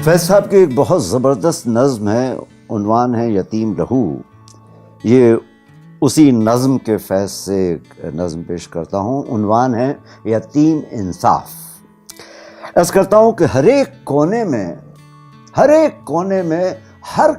فیض صاحب کی ایک بہت زبردست نظم ہے، عنوان ہے یتیم لہو۔ یہ اسی نظم کے فیض سے نظم پیش کرتا ہوں، عنوان ہے یتیم انصاف۔ عرض کرتا ہوں کہ ہر ایک کونے میں ہر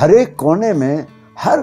ہر ایک کونے میں ہر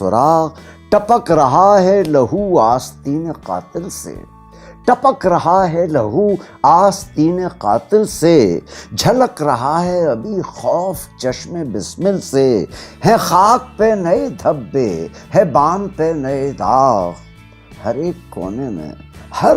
سراغ، ٹپک رہا ہے لہو آستین قاتل سے، ٹپک رہا ہے لہو آستین قاتل سے، جھلک رہا ہے ابھی خوف چشم بسمل سے، ہے خاک پہ نئے دھبے، ہے بام پہ نئے داغ، ہر ایک کونے میں ہر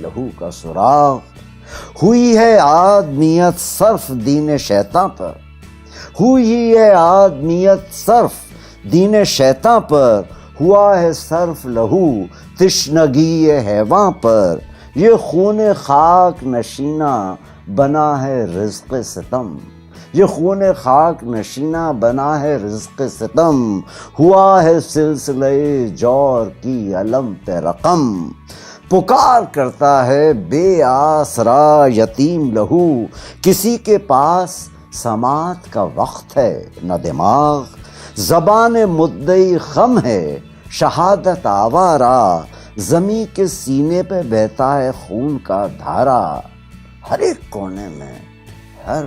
لہو کا سراغ۔ ہوئی ہے آدمیت صرف دین شیطاں پر، ہوئی ہے آدمیت صرف دین شیطاں پر، ہوا ہے صرف لہو تشنگی حیواں پر، یہ خون خاک نشینہ بنا ہے رزق ستم، یہ خون خاک نشینہ بنا ہے رزق ستم، ہوا ہے سلسلہ جور کی علم پہ رقم، پکار کرتا ہے بے آسرا یتیم لہو، کسی کے پاس سماعت کا وقت ہے نہ دماغ، زبان مدعی خم ہے شہادت آوارہ، زمیں کے سینے پہ بہتا ہے خون کا دھارا، ہر ایک کونے میں ہر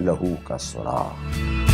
لہو کا سراغ۔